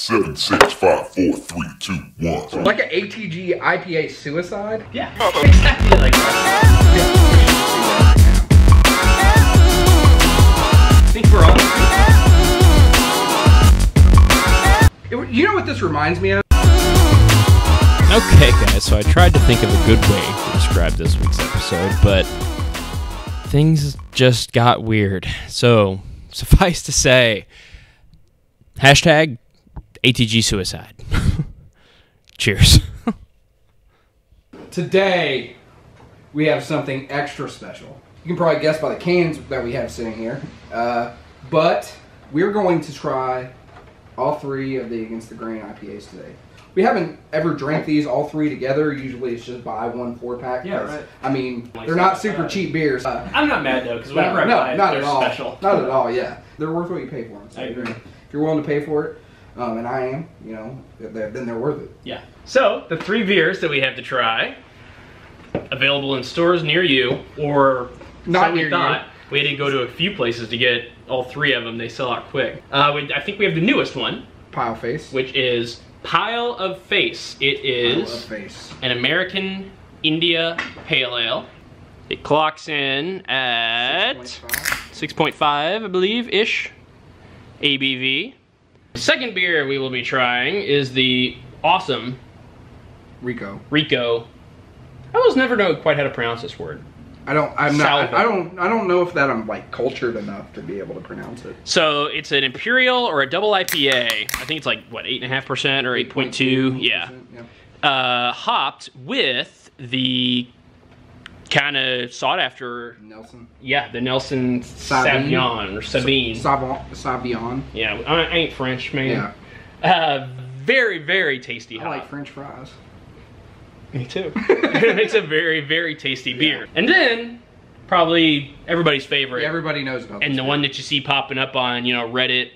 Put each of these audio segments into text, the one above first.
7, 6, 5, 4, 3, 2, 1. Like an ATG IPA suicide? Yeah, exactly like that. I think we're all... You know what this reminds me of? Okay, guys, so I tried to think of a good way to describe this week's episode, but things just got weird. So, suffice to say, hashtag ATG suicide. Cheers. Today, we have something extra special. You can probably guess by the cans that we have sitting here. But we're going to try all three of the Against the Grain IPAs today. We haven't ever drank these all three together. Usually it's just buy one 4-pack. Yeah, right. I mean, they're not super cheap beers. I'm not mad though, because whenever I buy it, they're special. Not at all, yeah. They're worth what you pay for them. So I agree. if you're willing to pay for it, and I am, you know, then they're worth it. Yeah. So, the three beers that we have to try, available in stores near you, or Not so we near thought. We had to go to a few places to get all three of them. They sell out quick. I think we have the newest one. Pile Face. Which is Pile of Face. It is Pile of Face. an American India Pale Ale. It clocks in at 6.5, I believe, ish, ABV. The second beer we will be trying is the awesome Rico. I almost never know quite how to pronounce this word. I don't know if that I'm like cultured enough to be able to pronounce it. So it's an imperial or a double IPA. I think it's like what, 8.5% or 8.2. Yeah. Hopped with the kind of sought after Nelson. Yeah, the Nelson Sauvignon or Sabine. Sauvignon. Yeah, I ain't French, man. Yeah. Very, very tasty hop. I like French fries. Me too. It makes a very, very tasty beer. And then, probably everybody's favorite. Everybody knows about and this the beer. one that you see popping up on, you know, Reddit,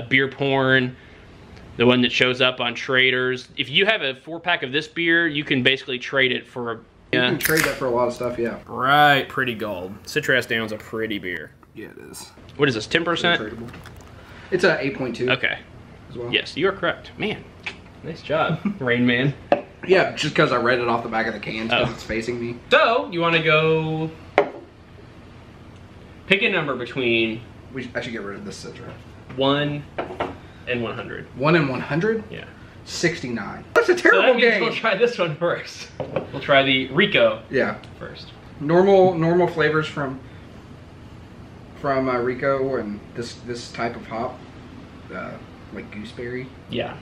beer porn, the one that shows up on Traders. If you have a 4-pack of this beer, you can basically trade it for... You can trade that for a lot of stuff, yeah. Right, pretty gold. Citrus Down's a pretty beer. Yeah, it is. What is this, 10%? It's a 8.2. Okay. As well. Yes, you are correct. Man, nice job, Rain Man. Yeah, just because I read it off the back of the can, because it's facing me. So, you want to go... Pick a number between... I should get rid of this Citra. 1 and 100. 1 and 100? Yeah. 69. That's a terrible so that means game. We'll try this one first. We'll try the Rico first. Normal flavors from Rico and this type of hop, like gooseberry. Yeah.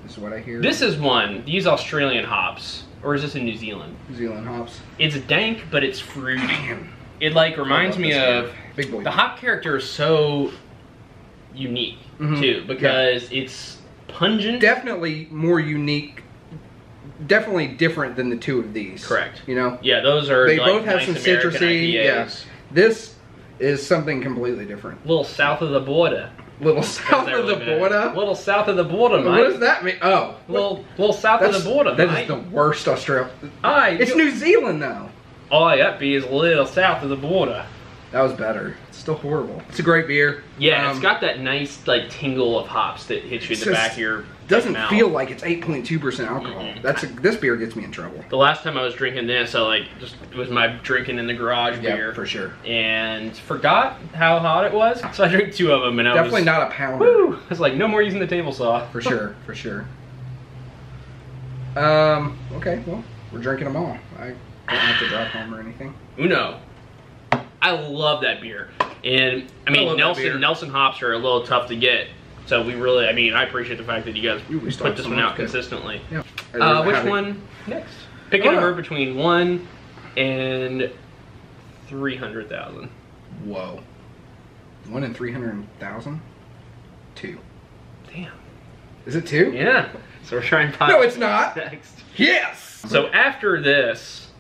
Is what I hear. This is one. These Australian hops, or is this in New Zealand? New Zealand hops. It's dank, but it's fruity. Damn. It like reminds me of Big Boy. The hop character is so unique too, because it's pungent. Definitely more unique. Definitely different than the two of these. Correct. You know? Yeah, those are They like both have nice some American citrusy. IPAs. Yeah. This is something completely different. A little south of the border. Little south of the border? A little south of the border, mate. What does that mean? Oh. Little south of the border, That mate. is the worst Australia. Aye, It's New Zealand, though. Oh, that beer is a little south of the border. That was better. It's still horrible. It's a great beer. Yeah, it's got that nice like tingle of hops that hits you in the back of your doesn't mouth. feel like it's 8.2% alcohol. This beer gets me in trouble. The last time I was drinking this, it was my drinking in the garage beer. For sure. And forgot how hot it was, so I drank 2 of them, and Definitely not a pounder. Woo! I was like, no more using the table saw. For sure, for sure. Okay, well, we're drinking them all. I don't have to drive home or anything. Uno. I love that beer. And, I mean, Nelson hops are a little tough to get. So we really, I appreciate the fact that you guys put this one out consistently. Yeah. Which one next? Pick a number between 1 and 300,000. Whoa. 1 in 300,000? 2. Damn. Is it 2? Yeah. So we're trying to No, it's not. Next. Yes! So after this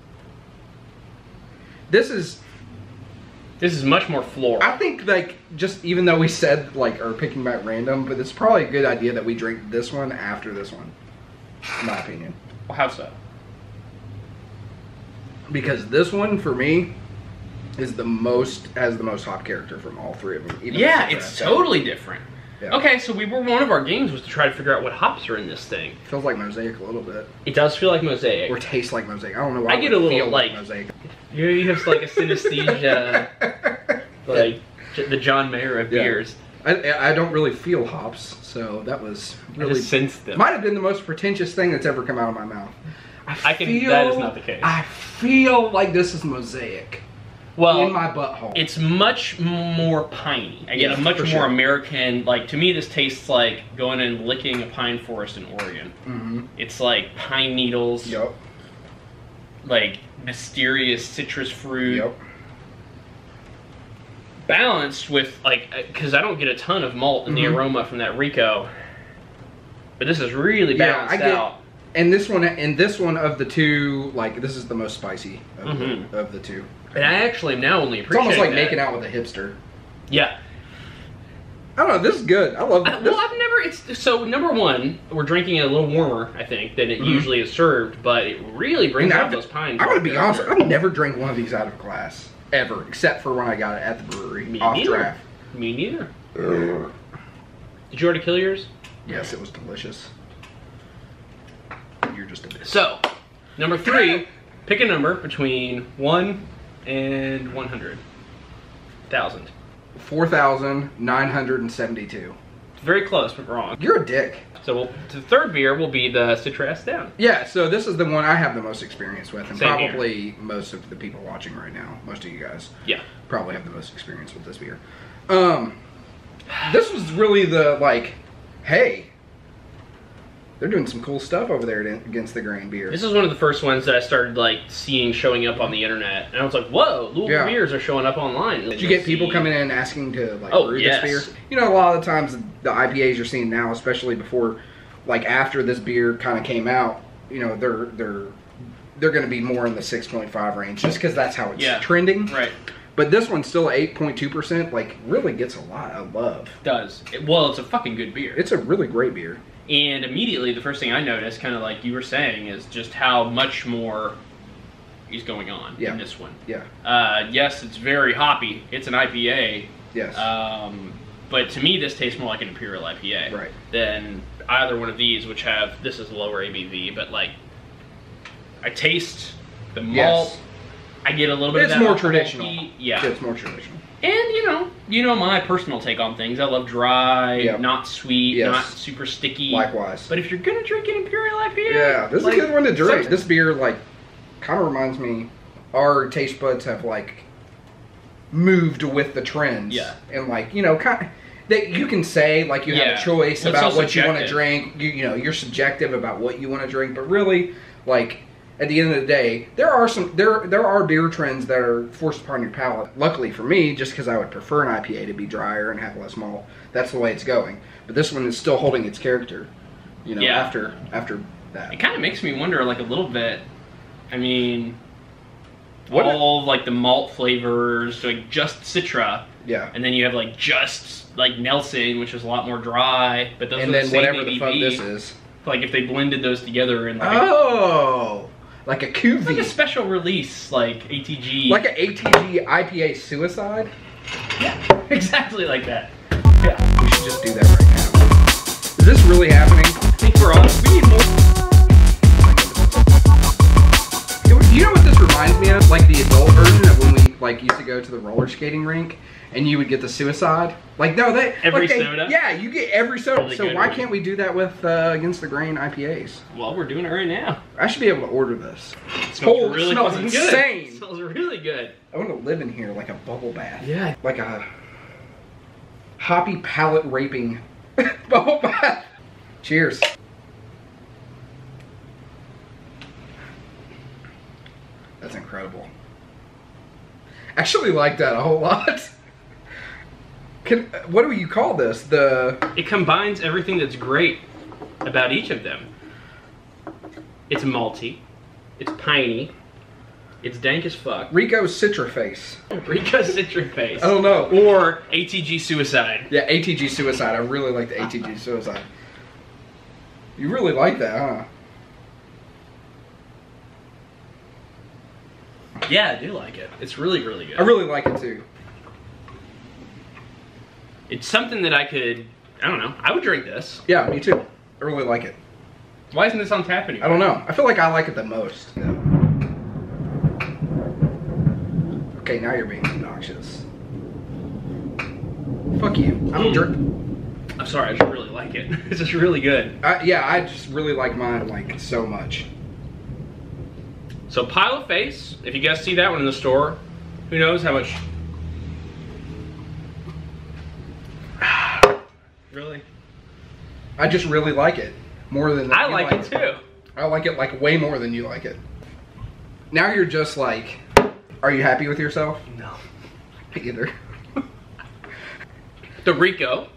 is much more floral. I think, like, just even though we said, like, or picking back random, but it's probably a good idea that we drink this one after this one, in my opinion. Well, how so? Because this one, for me, has the most hop character from all three of them. Yeah, it's totally different. Yeah. Okay, so one of our games was to try to figure out what hops are in this thing. Feels like Mosaic a little bit. It does feel like Mosaic. Or tastes like Mosaic. I don't know why. I get a little, like Mosaic. You have like a synesthesia, like the John Mayer of beers. I don't really feel hops, so that was really... I just sensed them. Might have been the most pretentious thing that's ever come out of my mouth. That is not the case. I feel like this is Mosaic. Well, in my butthole. It's much more piney. I get a much more American, like, to me this tastes like going and licking a pine forest in Oregon. Mm-hmm. It's like pine needles. Yep. Like mysterious citrus fruit. Yep. Balanced with, like, because I don't get a ton of malt in the aroma from that Rico. But this is really balanced out. And this one of the two, like, this is the most spicy of the two. And I actually am now only It's appreciating almost like that. making out with a hipster. Yeah. I don't know, this is good. I love this. Well, I've never, so number one, we're drinking it a little warmer, I think, than it usually is served, but it really brings out those pines. I'm going to be honest, I've never drank one of these out of glass. Ever. Except for when I got it at the brewery. Off draft. Me neither. Did you already kill yours? Yes, it was delicious. You're just a bitch. So, number 3, pick a number between 1 and 100,000. 4,972. Very close, but wrong. You're a dick. So the third beer will be the Citrus Down. Yeah, so this is the one I have the most experience with, and Same probably most of the people watching right now, most of you guys, probably have the most experience with this beer. This was really the, like, hey, they're doing some cool stuff over there Against the Grain beer. This is one of the first ones that I started, like, seeing showing up on the internet, and I was like, whoa, Louisville beers are showing up online. Did you get people coming in and asking to, like, brew yes. this beer? You know, a lot of the times the IPAs you're seeing now, especially before, like, after this beer kind of came out, you know, they're going to be more in the 6.5 range, just because that's how it's trending. Right. But this one's still 8.2%, like, really gets a lot of love. Does. Well, it's a fucking good beer. It's a really great beer. And immediately, the first thing I noticed, kind of like you were saying, is just how much more is going on in this one. Yeah. Yes, it's very hoppy. It's an IPA. Yes. But to me, this tastes more like an Imperial IPA than either one of these, which have, this is lower ABV, but, like, I taste the malt. Yes. I get a little bit of that. It's more traditional. Yeah. It's more traditional. And, you know my personal take on things. I love dry, not sweet, not super sticky. Likewise. But if you're going to drink an Imperial IPA... Yeah, this is a good one to drink. This beer, like, kind of reminds me, our taste buds have, like, moved with the trends. Yeah. And, like, you know, kind of, that you can say, like, you have a choice about what you want to drink. You know, you're subjective about what you want to drink. But really, like, at the end of the day, there are beer trends that are forced upon your palate. Luckily for me, just because I would prefer an IPA to be drier and have less malt, that's the way it's going. But this one is still holding its character, you know, after that. It kind of makes me wonder, like, a little bit, I mean, all, like, the malt flavors, like, just Citra. Yeah. And then you have, like, just, like, Nelson, which is a lot more dry. But those are the same whatever ABV. the fuck this is. Like, if they blended those together and, like... Like a cuvee. Like a special release, like ATG. Like an ATG IPA Suicide? Yeah, exactly like that. Yeah. We should just do that right now. Is this really happening? I think we're on. We need more. You know what this reminds me of? Like the adult version of when we, like, used to go to the roller skating rink and you would get the Suicide. Like, no, every soda? Yeah, you get every soda. Really so why can't we do that with Against the Grain IPAs? Well, we're doing it right now. I should be able to order this. It smells really smells fucking insane. good. It smells really good. I want to live in here like a bubble bath. Yeah. Like a hoppy palate raping bubble bath. Cheers. That's incredible. I actually like that a whole lot. What do you call this? It combines everything that's great about each of them. It's malty. It's piney. It's dank as fuck. Rico's Citraface. Rico's Citraface. I don't know. Or ATG Suicide. Yeah, ATG Suicide. I really like the ATG Suicide. You really like that, huh? Yeah, I do like it. It's really, really good. I really like it too. It's something that I could I don't know. I would drink this. Yeah, me too. I really like it. Why isn't this on tap anymore? I don't know. I feel like I like it the most. Okay, now you're being obnoxious. Fuck you. I'm I'm sorry, I just really like it. It's just really good. Yeah, I just really like mine like so much. So Pile of Face, if you guys see that one in the store, who knows how much... Really? I just really like it. More than I you like it too. I like it like way more than you like it. Now you're just like, are you happy with yourself? No. Me either. The Rico.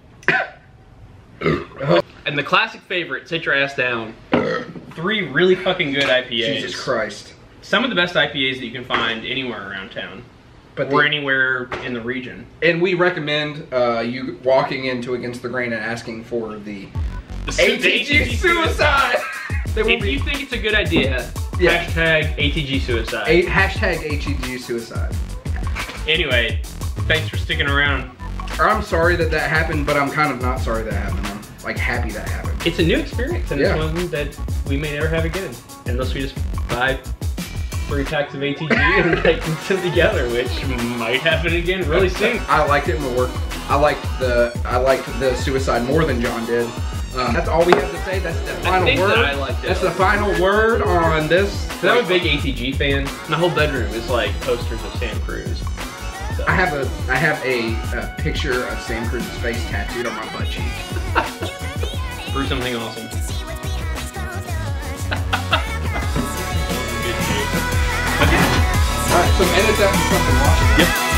And the classic favorite, Sit Your Ass Down. 3 really fucking good IPAs. Jesus Christ. Some of the best IPAs that you can find anywhere around town. But or anywhere in the region. And we recommend you walking into Against the Grain and asking for the ATG Suicide. If you think it's a good idea, hashtag ATG Suicide. Hashtag ATG Suicide. Anyway, thanks for sticking around. I'm sorry that happened, but I'm kind of not sorry that happened. I'm like happy that happened. It's a new experience, and it's one that we may never have again, unless we just buy 3 packs of ATG and like mix them together, which might happen again really soon. I liked it in the work. I liked the suicide more than John did. That's all we have to say. That's the final word. I liked it. That's the final word on this. I'm a big ATG fan. My whole bedroom is like posters of Sam Cruz. So. I have a picture of Sam Cruz's face tattooed on my butt cheek. Brew something awesome. Alright, so edit that and something watch. Yep.